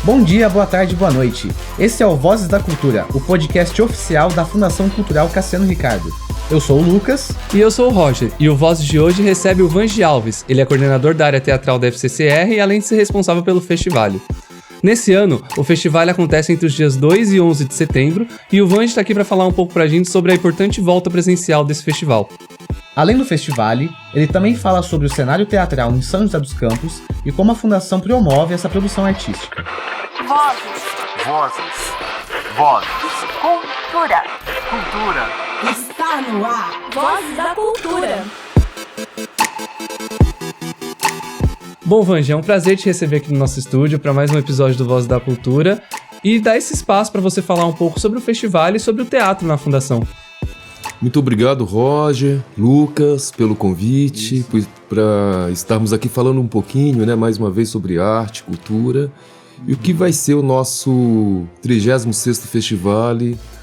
Bom dia, boa tarde, boa noite. Esse é o Vozes da Cultura, o podcast oficial da Fundação Cultural Cassiano Ricardo. Eu sou o Lucas. E eu sou o Roger, e o Vozes de hoje recebe o Vangi Alves. Ele é coordenador da área teatral da FCCR e além de ser responsável pelo festival. Nesse ano, o festival acontece entre os dias 2 e 11 de setembro, e o Vangi está aqui para falar um pouco pra gente sobre a importante volta presencial desse festival. Além do festival, ele também fala sobre o cenário teatral em São José dos Campos e como a Fundação promove essa produção artística. Vozes. Cultura. Está no ar. Vozes da Cultura. Bom, Vangi, é um prazer te receber aqui no nosso estúdio para mais um episódio do Vozes da Cultura e dar esse espaço para você falar um pouco sobre o festival e sobre o teatro na Fundação. Muito obrigado, Roger, Lucas, pelo convite, para estarmos aqui falando um pouquinho, mais uma vez sobre arte, cultura e o que vai ser o nosso 36º festival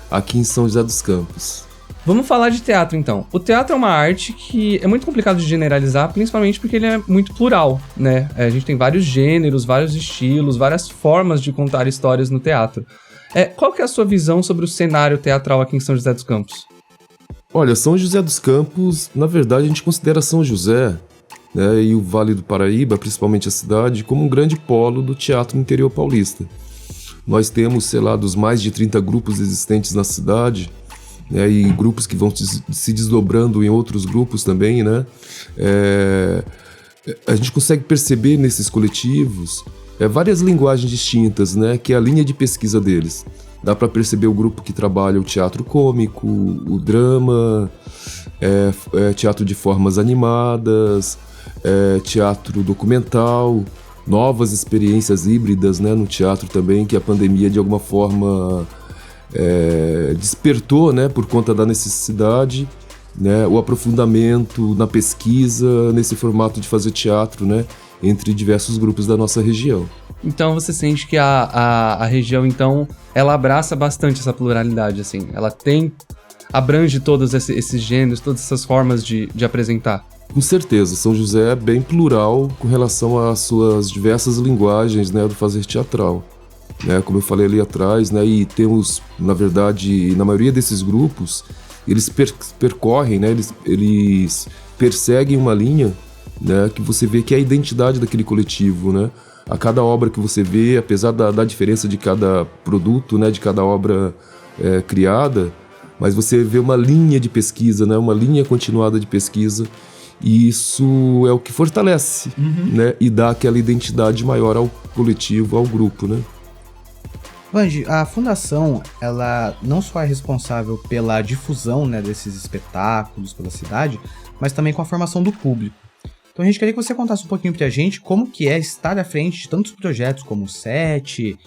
aqui em São José dos Campos. Vamos falar de teatro, então. O teatro é uma arte que é muito complicado de generalizar, principalmente porque ele é muito plural, né? A gente tem vários gêneros, vários estilos, várias formas de contar histórias no teatro. Qual que é a sua visão sobre o cenário teatral aqui em São José dos Campos? Olha, São José dos Campos, na verdade, a gente considera São José, e o Vale do Paraíba, principalmente a cidade, como um grande polo do teatro no interior paulista. Nós temos, dos mais de 30 grupos existentes na cidade, e grupos que vão se desdobrando em outros grupos também, a gente consegue perceber nesses coletivos várias linguagens distintas, que é a linha de pesquisa deles. Dá para perceber o grupo que trabalha o teatro cômico, o drama, teatro de formas animadas, teatro documental, novas experiências híbridas no teatro também, que a pandemia de alguma forma despertou, por conta da necessidade, o aprofundamento na pesquisa, nesse formato de fazer teatro, entre diversos grupos da nossa região. Então você sente que a região, então, ela abraça bastante essa pluralidade, assim, ela abrange todos esses gêneros, todas essas formas de apresentar? Com certeza, São José é bem plural com relação às suas diversas linguagens, do fazer teatral. Como eu falei ali atrás, e temos, na verdade, na maioria desses grupos, eles percorrem, eles perseguem uma linha, que você vê que é a identidade daquele coletivo, A cada obra que você vê, apesar da diferença de cada produto, de cada obra criada, mas você vê uma linha de pesquisa, uma linha continuada de pesquisa, e isso é o que fortalece, e dá aquela identidade maior ao coletivo, ao grupo, Vangi, a Fundação, ela não só é responsável pela difusão, desses espetáculos pela cidade, mas também com a formação do público. Então a gente queria que você contasse um pouquinho pra gente como que é estar à frente de tantos projetos como o SET,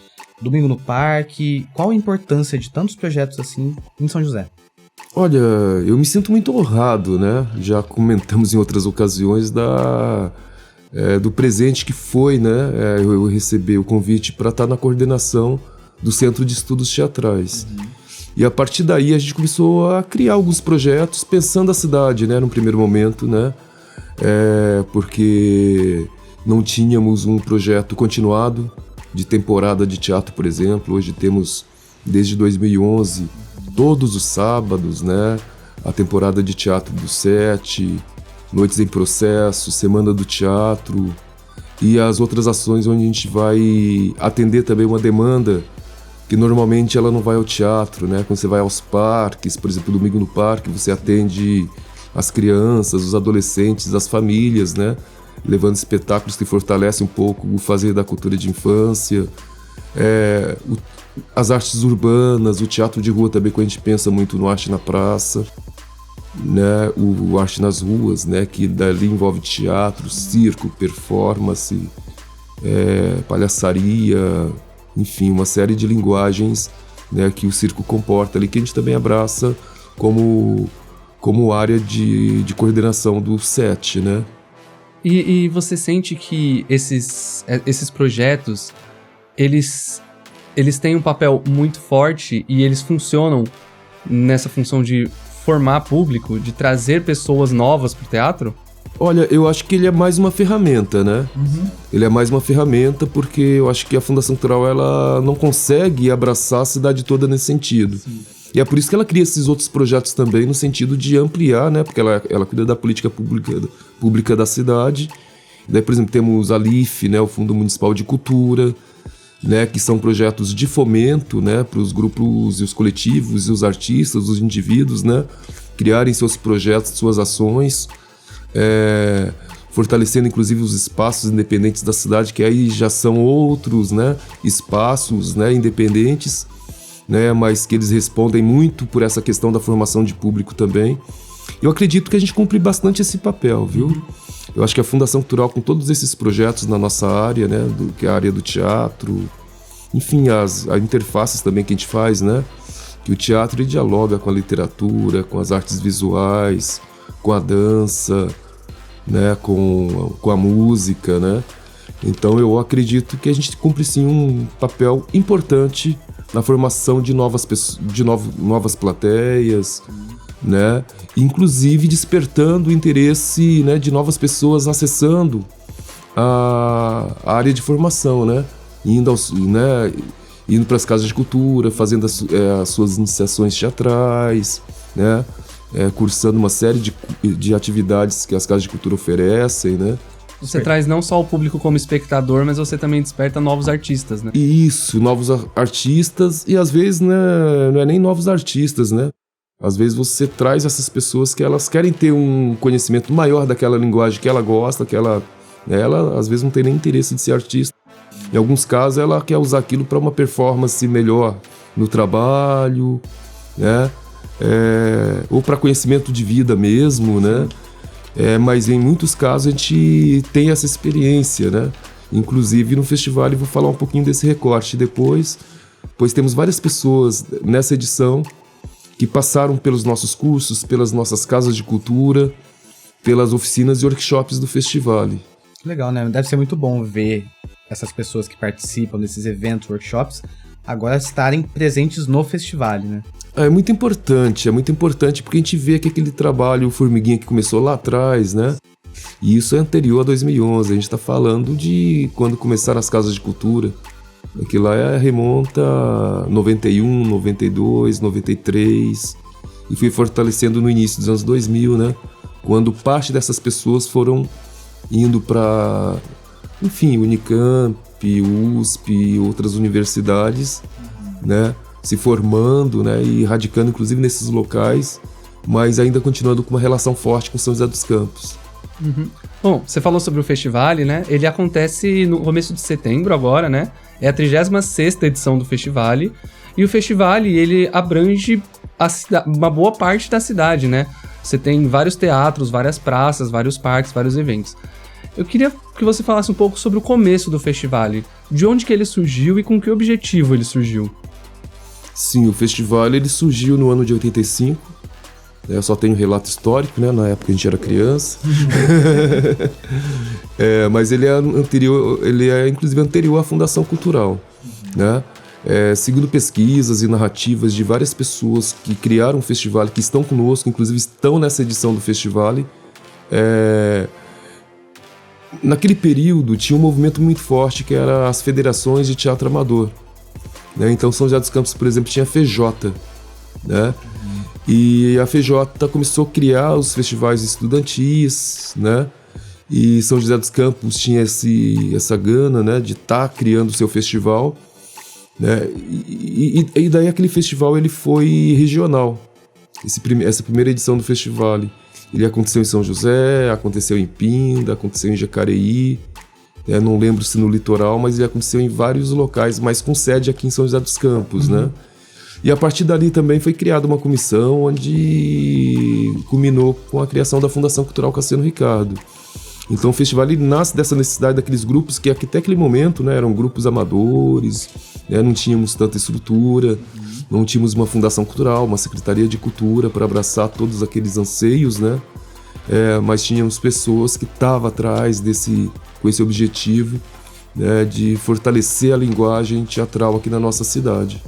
Domingo no Parque, qual a importância de tantos projetos assim em São José? Olha, eu me sinto muito honrado, Já comentamos em outras ocasiões do presente que foi, eu receber o convite para estar na coordenação do Centro de Estudos Teatrais. E a partir daí a gente começou a criar alguns projetos pensando a cidade, no primeiro momento, porque não tínhamos um projeto continuado de temporada de teatro, por exemplo. Hoje temos, desde 2011, todos os sábados, a temporada de teatro do SET, Noites em Processo, Semana do Teatro e as outras ações onde a gente vai atender também uma demanda que normalmente ela não vai ao teatro, Quando você vai aos parques, por exemplo, Domingo no Parque, você atende as crianças, os adolescentes, as famílias, levando espetáculos que fortalecem um pouco o fazer da cultura de infância, as artes urbanas, o teatro de rua também, quando a gente pensa muito no Arte na Praça, o Arte nas Ruas, que dali envolve teatro, circo, performance, palhaçaria, enfim, uma série de linguagens que o circo comporta ali, que a gente também abraça como área de coordenação do SET, E você sente que esses projetos, eles têm um papel muito forte e eles funcionam nessa função de formar público, de trazer pessoas novas pro teatro? Olha, eu acho que ele é mais uma ferramenta, né? Ele é mais uma ferramenta porque eu acho que a Fundação Cultural ela não consegue abraçar a cidade toda nesse sentido. Sim. E é por isso que ela cria esses outros projetos também no sentido de ampliar, né? Porque ela cuida da política pública da cidade. Daí, por exemplo, temos a LIF, né? O Fundo Municipal de Cultura, né? Que são projetos de fomento, né? Para os grupos e os coletivos e os artistas, os indivíduos, né? Criarem seus projetos, suas ações. Fortalecendo inclusive os espaços independentes da cidade, que aí já são outros, né, espaços, né, independentes, né, mas que eles respondem muito por essa questão da formação de público também. Eu acredito que a gente cumpre bastante esse papel, viu? Eu acho que a Fundação Cultural, com todos esses projetos na nossa área, né, que é a área do teatro, enfim, as interfaces também que a gente faz, né, que o teatro ele dialoga com a literatura, com as artes visuais, com a dança, né, com a música, né? Então eu acredito que a gente cumpre sim um papel importante na formação de novas plateias, né? Inclusive despertando o interesse, né, de novas pessoas acessando a área de formação, né? Indo para as casas de cultura, fazendo as suas iniciações teatrais, né? Cursando uma série de atividades que as casas de cultura oferecem, né? Você traz não só o público como espectador, mas você também desperta novos artistas, né? Isso, novos artistas e às vezes, né, não é nem novos artistas, né? Às vezes você traz essas pessoas que elas querem ter um conhecimento maior daquela linguagem que ela gosta, que ela às vezes não tem nem interesse de ser artista. Em alguns casos ela quer usar aquilo para uma performance melhor no trabalho, né? Ou para conhecimento de vida mesmo, né? Mas em muitos casos a gente tem essa experiência, né? Inclusive no festival eu vou falar um pouquinho desse recorte depois, pois temos várias pessoas nessa edição que passaram pelos nossos cursos, pelas nossas casas de cultura, pelas oficinas e workshops do festival. Legal, né? Deve ser muito bom ver essas pessoas que participam desses eventos, workshops, agora estarem presentes no festival, né? É muito importante porque a gente vê que aquele trabalho formiguinha que começou lá atrás, né? E isso é anterior a 2011, a gente está falando de quando começaram as casas de cultura. Aquilo lá remonta a 91, 92, 93 e foi fortalecendo no início dos anos 2000, né? Quando parte dessas pessoas foram indo para, enfim, Unicamp, USP e outras universidades, né? Se formando, né, e radicando inclusive nesses locais, mas ainda continuando com uma relação forte com São José dos Campos. Uhum. Bom, você falou sobre o festival, né? Ele acontece no começo de setembro agora, né? É a 36ª edição do festival. E o festival, ele abrange uma boa parte da cidade, né? Você tem vários teatros, várias praças, vários parques, vários eventos. Eu queria que você falasse um pouco sobre o começo do festival. De onde que ele surgiu e com que objetivo ele surgiu? Sim, o festival ele surgiu no ano de 85. Eu só tenho relato histórico, né? Na época a gente era criança. Mas ele é inclusive anterior à Fundação Cultural, né? Segundo pesquisas e narrativas de várias pessoas que criaram o festival, que estão conosco, inclusive estão nessa edição do festival. Naquele período tinha um movimento muito forte que era as federações de teatro amador, né? Então São José dos Campos, por exemplo, tinha a FJ, né? E a FJ começou a criar os festivais estudantis, né? E São José dos Campos tinha essa gana, né, de estar criando o seu festival, né? E daí aquele festival ele foi regional. Essa primeira edição do festival, ele aconteceu em São José, aconteceu em Pinda, aconteceu em Jacareí, não lembro se no litoral, mas ele aconteceu em vários locais, mas com sede aqui em São José dos Campos, né? E a partir dali também foi criada uma comissão onde culminou com a criação da Fundação Cultural Cassiano Ricardo. Então o festival ele nasce dessa necessidade daqueles grupos que até aquele momento, né, eram grupos amadores, né, não tínhamos tanta estrutura, não tínhamos uma fundação cultural, uma secretaria de cultura para abraçar todos aqueles anseios, né? Mas tínhamos pessoas que estavam atrás com esse objetivo, né, de fortalecer a linguagem teatral aqui na nossa cidade.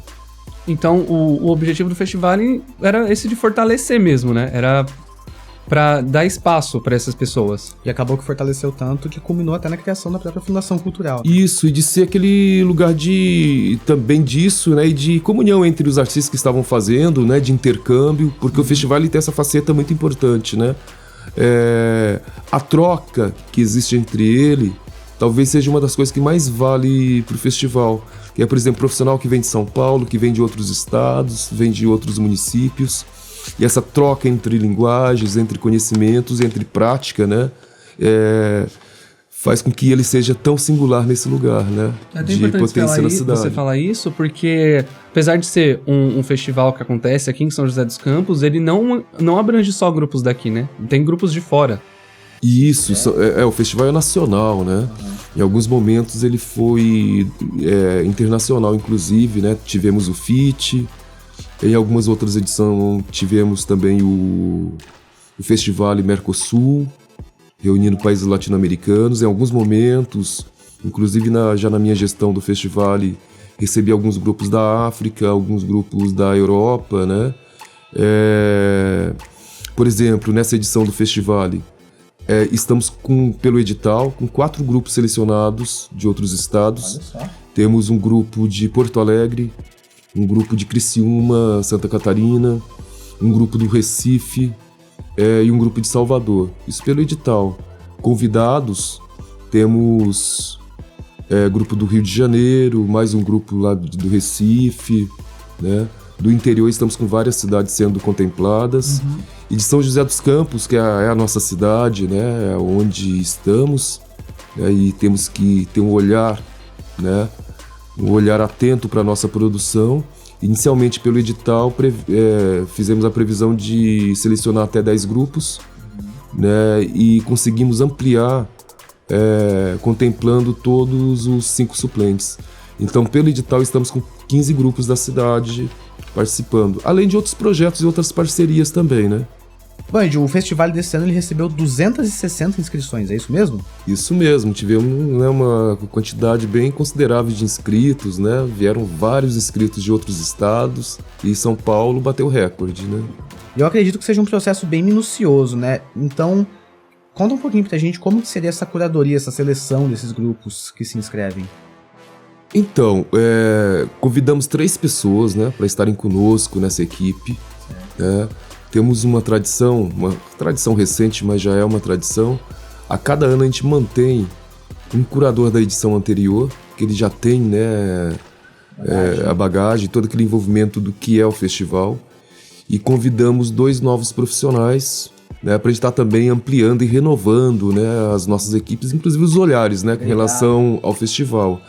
Então, o objetivo do festival era esse de fortalecer mesmo, né? Era pra dar espaço pra essas pessoas. E acabou que fortaleceu tanto que culminou até na criação da própria Fundação Cultural. Isso, e de ser aquele lugar de também disso, né, e de comunhão entre os artistas que estavam fazendo, né, de intercâmbio, porque o festival ele tem essa faceta muito importante, né? A troca que existe entre ele talvez seja uma das coisas que mais vale pro festival. Que é, por exemplo, profissional que vem de São Paulo, que vem de outros estados, vem de outros municípios. E essa troca entre linguagens, entre conhecimentos, entre prática, né? Faz com que ele seja tão singular nesse lugar, né? É até importante você falar isso, porque apesar de ser um festival que acontece aqui em São José dos Campos, ele não abrange só grupos daqui, né? Tem grupos de fora. Isso, o festival é nacional, né? Em alguns momentos ele foi internacional, inclusive, né? Tivemos o FIT, em algumas outras edições tivemos também o Festival Mercosul, reunindo países latino-americanos. Em alguns momentos, inclusive já na minha gestão do festival, recebi alguns grupos da África, alguns grupos da Europa, né? Por exemplo, nessa edição do festival, estamos pelo edital com 4 grupos selecionados de outros estados. Temos um grupo de Porto Alegre, um grupo de Criciúma, Santa Catarina, um grupo do Recife e um grupo de Salvador. Isso pelo edital. Convidados, temos grupo do Rio de Janeiro, mais um grupo lá do Recife, né? Do interior estamos com várias cidades sendo contempladas. E de São José dos Campos, que é a nossa cidade, né? É onde estamos, né? E temos que ter um olhar, né? Um olhar atento para a nossa produção. Inicialmente, pelo edital, fizemos a previsão de selecionar até 10 grupos, né? E conseguimos ampliar, contemplando todos os 5 suplentes. Então, pelo edital, estamos com 15 grupos da cidade participando, além de outros projetos e outras parcerias também, né? Band, o festival desse ano ele recebeu 260 inscrições, é isso mesmo? Isso mesmo, tivemos, né, uma quantidade bem considerável de inscritos, né? Vieram vários inscritos de outros estados e São Paulo bateu recorde, né? Eu acredito que seja um processo bem minucioso, né? Então, conta um pouquinho pra gente como que seria essa curadoria, essa seleção desses grupos que se inscrevem. Então, convidamos 3 pessoas, né, para estarem conosco nessa equipe, né? Temos uma tradição recente, mas já é uma tradição. A cada ano a gente mantém um curador da edição anterior, que ele já tem, né, a bagagem, todo aquele envolvimento do que é o festival. E convidamos 2 novos profissionais, né, para a gente estar também ampliando e renovando, né, as nossas equipes, inclusive os olhares, né, com relação ao festival.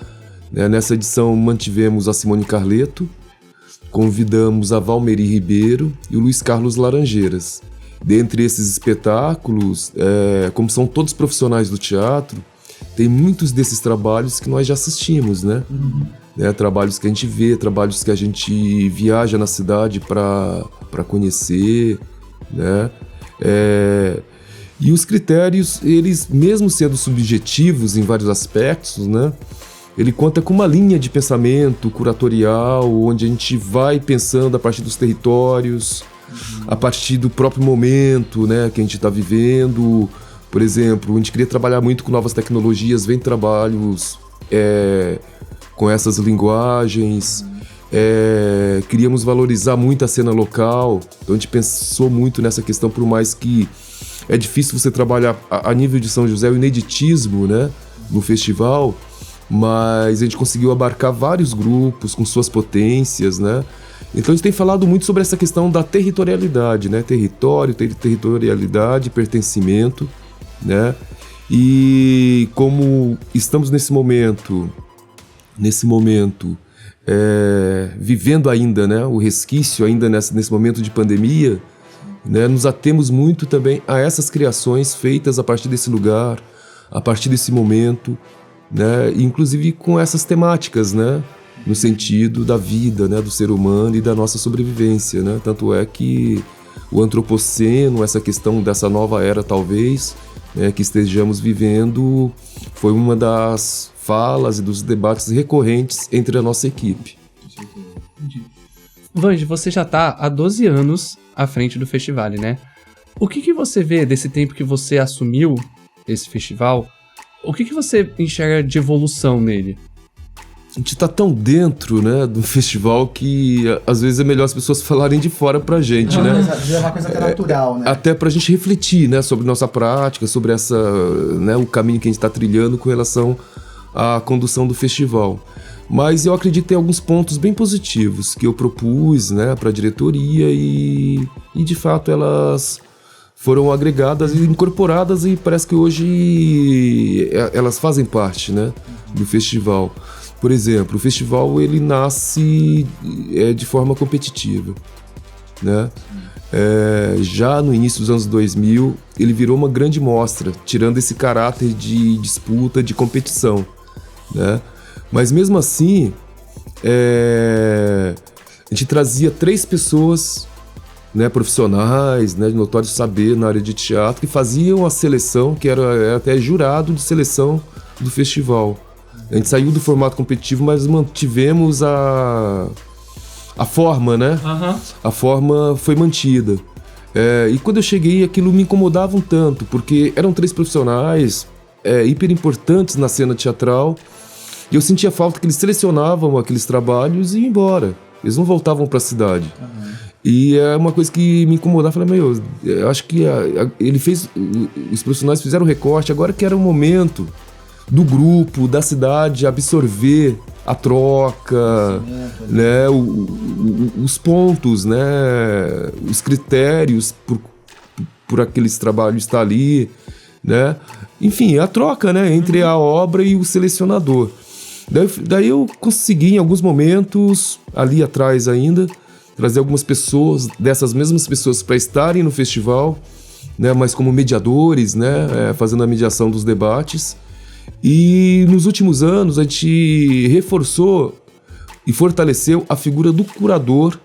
Nessa edição mantivemos a Simone Carleto, convidamos a Valmeri Ribeiro e o Luiz Carlos Laranjeiras. Dentre esses espetáculos, como são todos profissionais do teatro, tem muitos desses trabalhos que nós já assistimos, né? Trabalhos que a gente vê, trabalhos que a gente viaja na cidade para conhecer, né? E os critérios, eles mesmo sendo subjetivos em vários aspectos, né? Ele conta com uma linha de pensamento curatorial, onde a gente vai pensando a partir dos territórios, a partir do próprio momento, né, que a gente está vivendo. Por exemplo, a gente queria trabalhar muito com novas tecnologias, vem trabalhos com essas linguagens. Queríamos valorizar muito a cena local, então a gente pensou muito nessa questão, por mais que é difícil você trabalhar a nível de São José o ineditismo, né, no festival, mas a gente conseguiu abarcar vários grupos com suas potências, né? Então a gente tem falado muito sobre essa questão da territorialidade, né? Territorialidade, pertencimento, né? E como estamos nesse momento vivendo ainda, né, o resquício ainda nesse momento de pandemia, né, nos atemos muito também a essas criações feitas a partir desse lugar, a partir desse momento, né, inclusive com essas temáticas, né, no sentido da vida, né, do ser humano e da nossa sobrevivência, né? Tanto é que o antropoceno, essa questão dessa nova era talvez, né, que estejamos vivendo, foi uma das falas e dos debates recorrentes entre a nossa equipe. Vange, você já está há 12 anos à frente do festival, né? O que você vê desse tempo que você assumiu esse festival? O que você enxerga de evolução nele? A gente tá tão dentro, né, do festival que às vezes é melhor as pessoas falarem de fora pra gente, né? É uma coisa até natural, né? Até pra gente refletir, né, sobre nossa prática, sobre né, o caminho que a gente tá trilhando com relação à condução do festival. Mas eu acredito que tem alguns pontos bem positivos que eu propus, né, pra diretoria e de fato elas foram agregadas e incorporadas e parece que hoje elas fazem parte, né, do festival. Por exemplo, o festival ele nasce de forma competitiva, né? Já no início dos anos 2000, ele virou uma grande mostra, tirando esse caráter de disputa, de competição, né? Mas mesmo assim, a gente trazia 3 pessoas, né, profissionais, né, de notório saber na área de teatro, que faziam a seleção, que era até jurado de seleção do festival. A gente saiu do formato competitivo, mas mantivemos a forma, né? Uhum. A forma foi mantida. E quando eu cheguei, aquilo me incomodava um tanto, porque eram 3 profissionais hiper importantes na cena teatral, e eu sentia falta que eles selecionavam aqueles trabalhos e iam embora. Eles não voltavam para a cidade. Uhum. E é uma coisa que me incomodava. Eu falei, eu acho que os profissionais fizeram o recorte, agora que era o momento do grupo, da cidade, absorver a troca, né, os pontos, né, os critérios por aqueles trabalhos estar ali, né, enfim, a troca, né, entre a obra e o selecionador. Daí eu consegui, em alguns momentos, ali atrás ainda, trazer algumas pessoas, dessas mesmas pessoas, para estarem no festival, né, mas como mediadores, né, fazendo a mediação dos debates. E nos últimos anos a gente reforçou e fortaleceu a figura do curador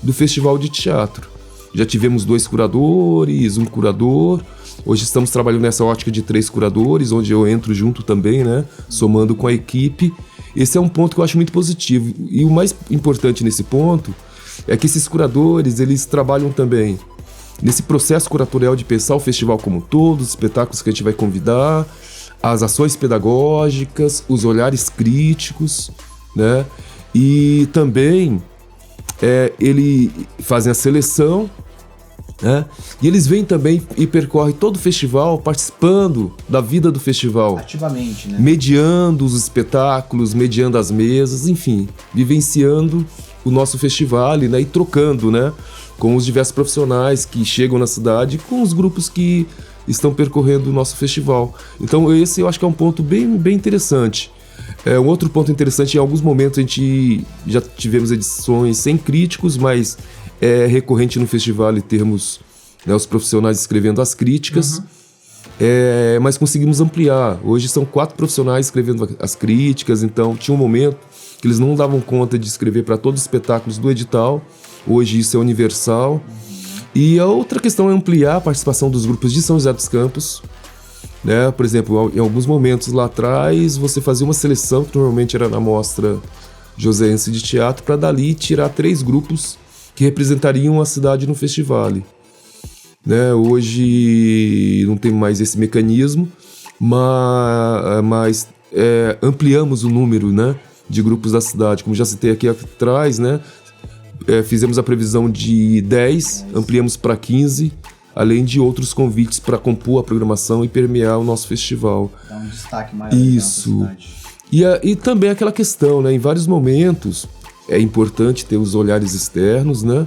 do Festival de Teatro. Já tivemos 2 curadores, um curador. Hoje estamos trabalhando nessa ótica de 3 curadores, onde eu entro junto também, né, somando com a equipe. Esse é um ponto que eu acho muito positivo. E o mais importante nesse ponto é que esses curadores, eles trabalham também nesse processo curatorial de pensar o festival como um todo, os espetáculos que a gente vai convidar, as ações pedagógicas, os olhares críticos, né? E também eles fazem a seleção, né? E eles vêm também e percorrem todo o festival, participando da vida do festival. Ativamente, né? Mediando os espetáculos, mediando as mesas, enfim, vivenciando o nosso festival, né? E trocando, né, com os diversos profissionais que chegam na cidade, com os grupos que estão percorrendo o nosso festival. Então esse eu acho que é um ponto bem, bem interessante. Um outro ponto interessante, em alguns momentos a gente já tivemos edições sem críticos, mas é recorrente no festival e termos, né, os profissionais escrevendo as críticas, mas conseguimos ampliar. Hoje são 4 profissionais escrevendo as críticas, então tinha um momento que eles não davam conta de escrever para todos os espetáculos do edital. Hoje isso é universal. E a outra questão é ampliar a participação dos grupos de São José dos Campos, né? Por exemplo, em alguns momentos lá atrás, você fazia uma seleção, que normalmente era na mostra joseense de teatro, para dali tirar 3 grupos que representariam a cidade no festival, né? Hoje não tem mais esse mecanismo, mas ampliamos o número, né, de grupos da cidade. Como já citei aqui atrás, né? Fizemos a previsão de 10, ampliamos para 15, além de outros convites para compor a programação e permear o nosso festival. Dá um destaque maior. Isso. E também aquela questão, né? Em vários momentos é importante ter os olhares externos, né?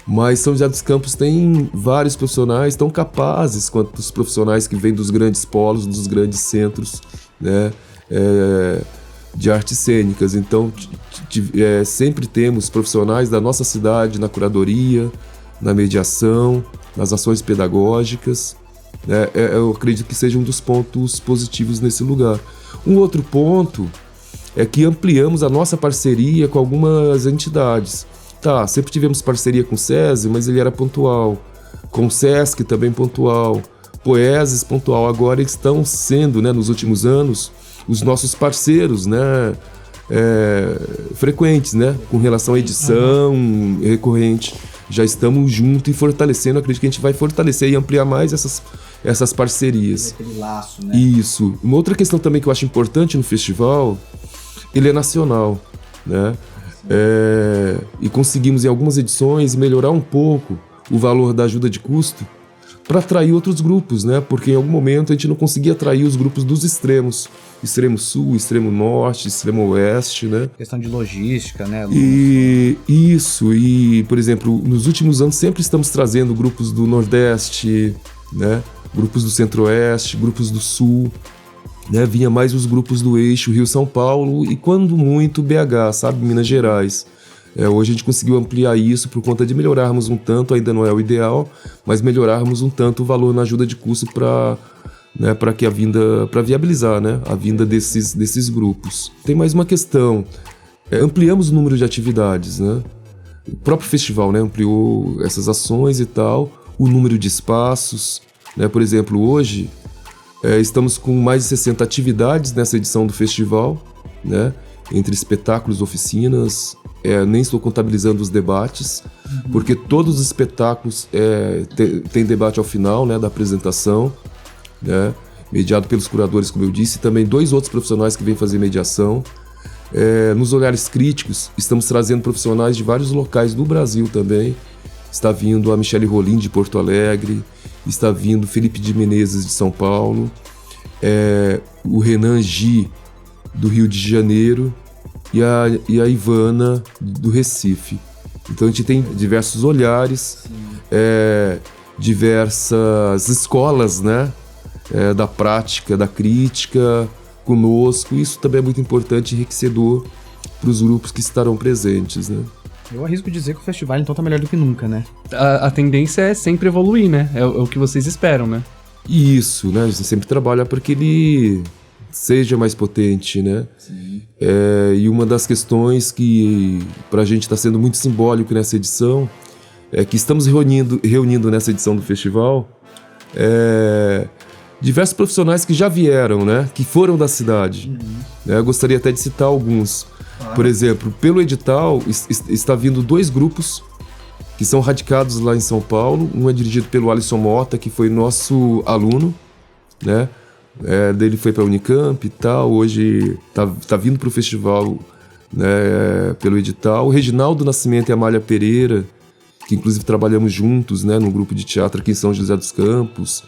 Mas São José dos Campos tem vários profissionais tão capazes quanto os profissionais que vêm dos grandes polos, dos grandes centros, né, de artes cênicas. Então sempre temos profissionais da nossa cidade na curadoria, na mediação, nas ações pedagógicas, né? Eu acredito que seja um dos pontos positivos nesse lugar. Um outro ponto é que ampliamos a nossa parceria com algumas entidades. Sempre tivemos parceria com o SESI, mas ele era pontual. Com o SESC também pontual. Poeses pontual. Agora estão sendo, né, nos últimos anos, os nossos parceiros, né, frequentes, né, com relação à edição recorrente. já estamos juntos e fortalecendo. Acredito que a gente vai fortalecer e ampliar mais essas parcerias. Aquele laço, né? Isso. Uma outra questão também que eu acho importante no festival, ele é nacional, né? E conseguimos em algumas edições melhorar um pouco o valor da ajuda de custo para atrair outros grupos, né? Porque em algum momento a gente não conseguia atrair os grupos dos extremos. Extremo sul, extremo norte, extremo oeste, né? Questão de logística, né? E, por exemplo, nos últimos anos sempre estamos trazendo grupos do Nordeste, né? Grupos do Centro-Oeste, grupos do Sul, né? Vinha mais os grupos do eixo Rio-São Paulo e, quando muito, BH, sabe? Minas Gerais. Hoje a gente conseguiu ampliar isso por conta de melhorarmos um tanto, ainda não é o ideal, mas melhorarmos um tanto o valor na ajuda de custo para viabilizar, né, a vinda desses grupos. Tem mais uma questão, ampliamos o número de atividades, né? O próprio festival, né, ampliou essas ações e tal, o número de espaços, né? Por exemplo, hoje estamos com mais de 60 atividades nessa edição do festival, né? Entre espetáculos, oficinas, nem estou contabilizando os debates, porque todos os espetáculos tem debate ao final, né, da apresentação, né, mediado pelos curadores, como eu disse, e também 2 outros profissionais que vêm fazer mediação. Nos olhares críticos, estamos trazendo profissionais de vários locais do Brasil também. Está vindo a Michele Rolim, de Porto Alegre, está vindo Felipe de Menezes, de São Paulo, o Renan Gi, do Rio de Janeiro, e a Ivana, do Recife. Então a gente tem diversos olhares, diversas escolas, né? Da prática, da crítica conosco. Isso também é muito importante e enriquecedor para os grupos que estarão presentes, né? Eu arrisco dizer que o festival então tá melhor do que nunca, né? A tendência é sempre evoluir, né? É o que vocês esperam, né? Isso, né? A gente sempre trabalha para que ele seja mais potente, né? Sim. E uma das questões que pra gente está sendo muito simbólico nessa edição é que estamos reunindo nessa edição do festival diversos profissionais que já vieram, né? Que foram da cidade. Eu gostaria até de citar alguns. Por exemplo, pelo edital está vindo 2 grupos que são radicados lá em São Paulo. Um é dirigido pelo Alisson Mota, que foi nosso aluno, né? Dele foi para a Unicamp e tal, hoje tá vindo para o festival, né, pelo edital. O Reginaldo Nascimento e a Amália Pereira, que inclusive trabalhamos juntos, né, num grupo de teatro aqui em São José dos Campos.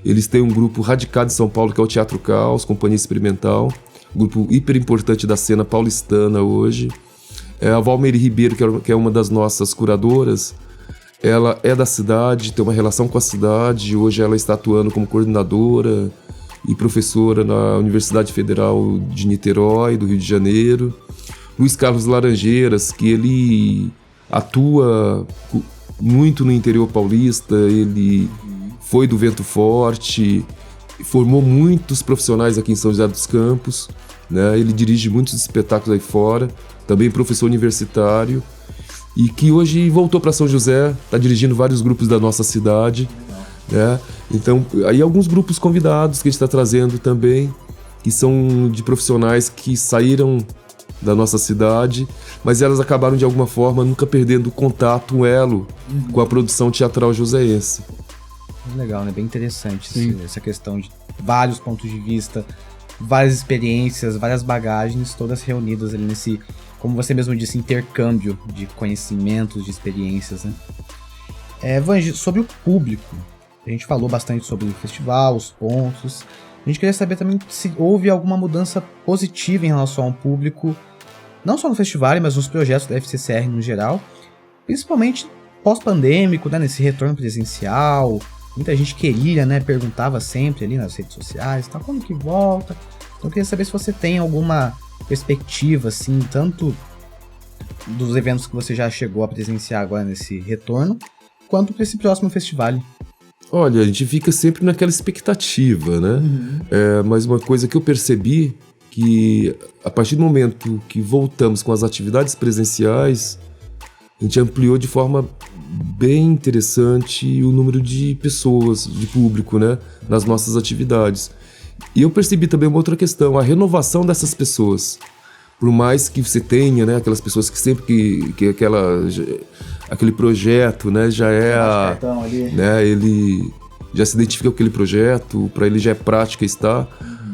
Eles têm um grupo radicado em São Paulo, que é o Teatro Caos, Companhia Experimental, um grupo hiper importante da cena paulistana hoje. A Valmeire Ribeiro, que é uma das nossas curadoras, ela é da cidade, tem uma relação com a cidade, hoje ela está atuando como coordenadora e professora na Universidade Federal de Niterói, do Rio de Janeiro. Luiz Carlos Laranjeiras, que ele atua muito no interior paulista, ele foi do Vento Forte, formou muitos profissionais aqui em São José dos Campos, né? Ele dirige muitos espetáculos aí fora, também professor universitário, e que hoje voltou para São José, está dirigindo vários grupos da nossa cidade, né? Então, aí alguns grupos convidados que a gente está trazendo também, que são de profissionais que saíram da nossa cidade, mas elas acabaram de alguma forma nunca perdendo o contato, um elo com a produção teatral joseense. Legal, né? Bem interessante essa questão de vários pontos de vista, várias experiências, várias bagagens, todas reunidas ali nesse, como você mesmo disse, intercâmbio de conhecimentos, de experiências, né? Vange, sobre o público, a gente falou bastante sobre o festival, os pontos. A gente queria saber também se houve alguma mudança positiva em relação ao público, não só no festival, mas nos projetos da FCCR no geral, principalmente pós-pandêmico, né, nesse retorno presencial. Muita gente queria, né, perguntava sempre ali nas redes sociais, tá, quando que volta? Então eu queria saber se você tem alguma perspectiva, assim, tanto dos eventos que você já chegou a presenciar agora nesse retorno, quanto para esse próximo festival. Olha, a gente fica sempre naquela expectativa, né? Mas uma coisa que eu percebi, que a partir do momento que voltamos com as atividades presenciais, a gente ampliou de forma bem interessante o número de pessoas, de público, né? Nas nossas atividades. E eu percebi também uma outra questão, a renovação dessas pessoas. por mais que você tenha, né, aquelas pessoas que sempre que aquele projeto, né, já é cartão ali. né, ele já se identifica com aquele projeto, para ele já é prática estar.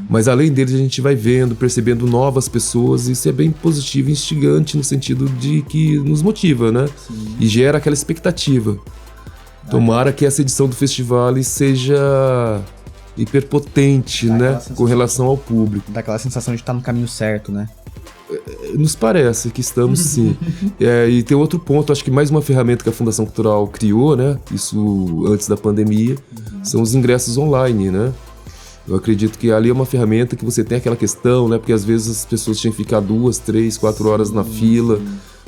Mas além deles a gente vai vendo, percebendo novas pessoas, e isso é bem positivo e instigante no sentido de que nos motiva, né? Sim. E gera aquela expectativa. Tomara que essa edição do festival seja hiperpotente, né, com relação ao público. Dá aquela sensação de estar no caminho certo, né? Nos parece que estamos sim. E tem outro ponto, acho que mais uma ferramenta que a Fundação Cultural criou, né? Isso antes da pandemia, são os ingressos online, né? Eu acredito que ali é uma ferramenta que você tem aquela questão, né? Porque às vezes as pessoas tinham que ficar 2, 3, 4 horas na fila,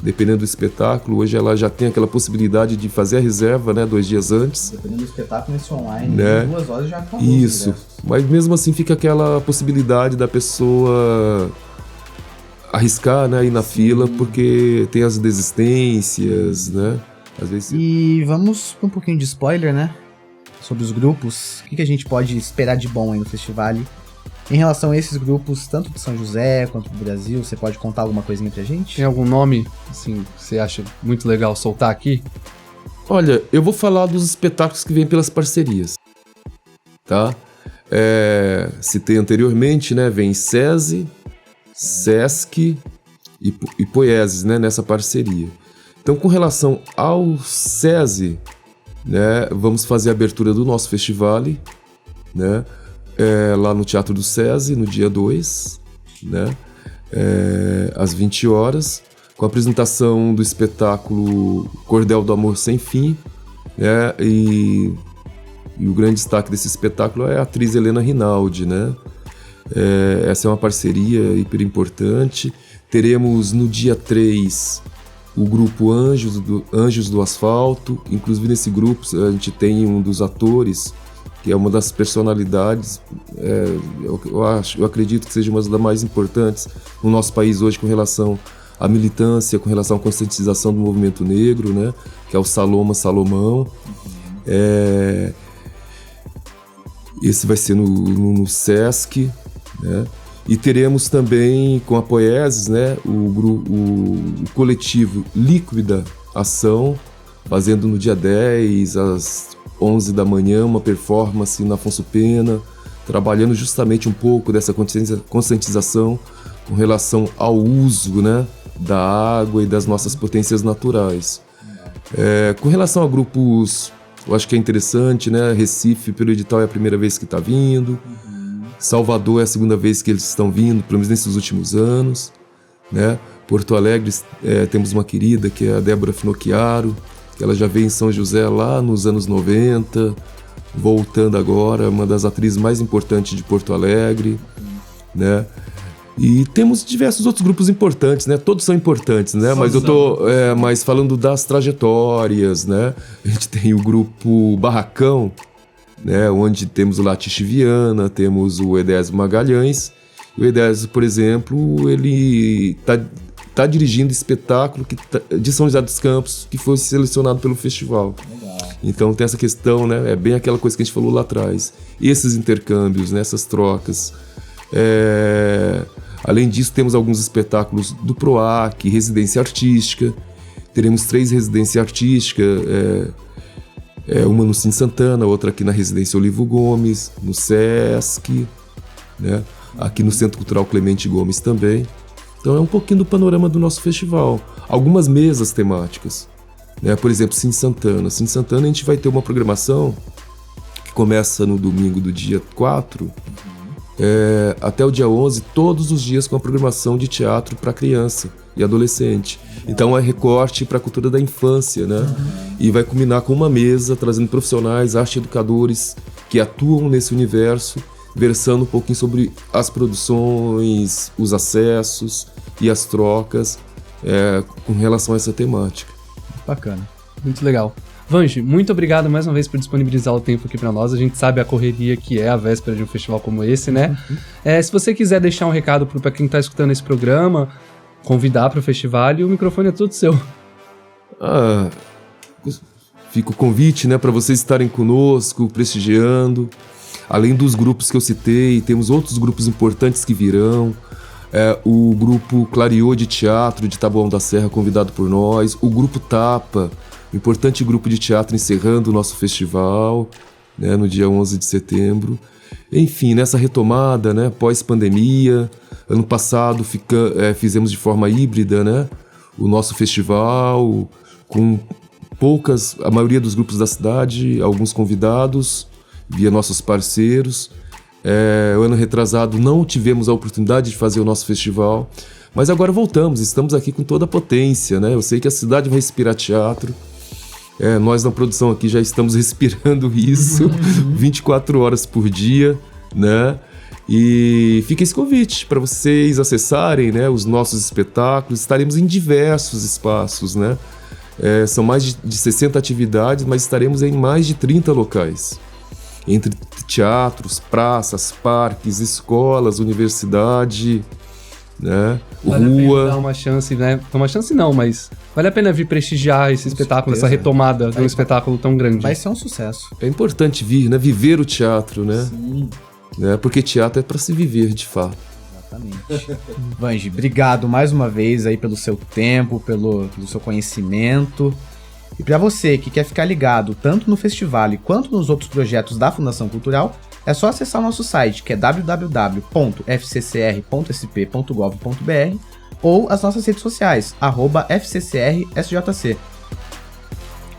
dependendo do espetáculo. Hoje ela já tem aquela possibilidade de fazer a reserva, né? 2 dias antes. Dependendo do espetáculo, nesse online, né? Em 2 horas já acabou. Isso. Mas mesmo assim fica aquela possibilidade da pessoa arriscar, né? Ir na fila, porque tem as desistências, né? Às vezes... E vamos para um pouquinho de spoiler, né? Sobre os grupos, o que a gente pode esperar de bom aí no festival? Em relação a esses grupos, tanto de São José quanto do Brasil, você pode contar alguma coisinha pra gente? Tem algum nome, assim, que você acha muito legal soltar aqui? Olha, eu vou falar dos espetáculos que vêm pelas parcerias, tá? Citei anteriormente, né? Vem SESI, SESC e Poieses, né? Nessa parceria. Então, com relação ao SESI, né, vamos fazer a abertura do nosso festival, né, lá no Teatro do SESI, no dia 2, né, às 20 horas, com a apresentação do espetáculo Cordel do Amor Sem Fim, né, e o grande destaque desse espetáculo é a atriz Helena Rinaldi, né. Essa é uma parceria hiper importante. Teremos no dia 3 o grupo Anjos do Asfalto. Inclusive nesse grupo a gente tem um dos atores, que é uma das personalidades, eu acredito que seja uma das mais importantes no nosso país hoje com relação à militância, com relação à conscientização do movimento negro, né? Que é o Salomão. Esse vai ser no Sesc, né? E teremos também, com a Poieses, né, o coletivo Líquida Ação, fazendo no dia 10, às 11 da manhã, uma performance na Afonso Pena, trabalhando justamente um pouco dessa conscientização com relação ao uso, né, da água e das nossas potências naturais. Com relação a grupos, eu acho que é interessante, né, Recife, pelo edital, é a primeira vez que está vindo. Salvador é a segunda vez que eles estão vindo, pelo menos nesses últimos anos, né? Porto Alegre, temos uma querida que é a Débora Finocchiaro, que ela já veio em São José lá nos anos 90, voltando agora, uma das atrizes mais importantes de Porto Alegre, né? E temos diversos outros grupos importantes, né? Todos são importantes, né? Mas eu tô mais falando das trajetórias, né? A gente tem o grupo Barracão, né, onde temos o Latiche Viana, temos o Edésio Magalhães. O Edésio, por exemplo, ele tá dirigindo espetáculo de São José dos Campos, que foi selecionado pelo festival. Legal. Então tem essa questão, né, é bem aquela coisa que a gente falou lá atrás. Esses intercâmbios, né, essas trocas. Além disso, temos alguns espetáculos do PROAC, residência artística. Teremos 3 residências artísticas, uma no Cine Santana, outra aqui na Residência Olivo Gomes, no Sesc, né? Aqui no Centro Cultural Clemente Gomes também. Então é um pouquinho do panorama do nosso festival. Algumas mesas temáticas, né? Por exemplo, Cine Santana. Cine Santana a gente vai ter uma programação que começa no domingo do dia 4, até o dia 11, todos os dias com a programação de teatro para criança e adolescente. Então é recorte para a cultura da infância, né? E vai culminar com uma mesa trazendo profissionais, arte-educadores que atuam nesse universo, versando um pouquinho sobre as produções, os acessos e as trocas com relação a essa temática. Bacana, muito legal. Vange, muito obrigado mais uma vez por disponibilizar o tempo aqui para nós. A gente sabe a correria que é a véspera de um festival como esse, né? Se você quiser deixar um recado para quem está escutando esse programa, convidar para o festival, e o microfone é todo seu. Fica o convite, né, para vocês estarem conosco, prestigiando. Além dos grupos que eu citei, temos outros grupos importantes que virão. o grupo Clareô de Teatro de Taboão da Serra, convidado por nós, o grupo Tapa, um importante grupo de teatro encerrando o nosso festival, né, no dia 11 de setembro. Enfim, nessa retomada, né, pós-pandemia, ano passado fizemos de forma híbrida, né, o nosso festival, com a maioria dos grupos da cidade, alguns convidados, via nossos parceiros. O ano retrasado não tivemos a oportunidade de fazer o nosso festival, mas agora voltamos, estamos aqui com toda a potência, né? Eu sei que a cidade vai respirar teatro, nós na produção aqui já estamos respirando isso 24 horas por dia, né? E fica esse convite para vocês acessarem, né, os nossos espetáculos. Estaremos em diversos espaços, né? São mais de 60 atividades, mas estaremos em mais de 30 locais. Entre teatros, praças, parques, escolas, universidade, né? Vale a pena rua. dar uma chance, né? Uma chance não, mas vale a pena vir prestigiar esse espetáculo, essa retomada de um espetáculo tão grande. Vai ser um sucesso. É importante vir, né? Viver o teatro, né? Sim. Né? Porque teatro é para se viver, de fato. Exatamente. Vangi, obrigado mais uma vez aí pelo seu tempo, pelo seu conhecimento. E para você que quer ficar ligado tanto no festival quanto nos outros projetos da Fundação Cultural, é só acessar o nosso site, que é www.fccr.sp.gov.br, ou as nossas redes sociais, @FCCRSJC.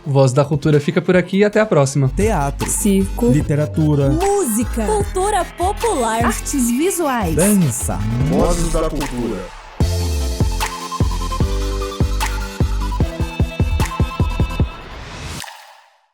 Voz da Cultura fica por aqui e até a próxima. Teatro, Circo, literatura, música, cultura popular, artes visuais, dança. Vozes da Cultura.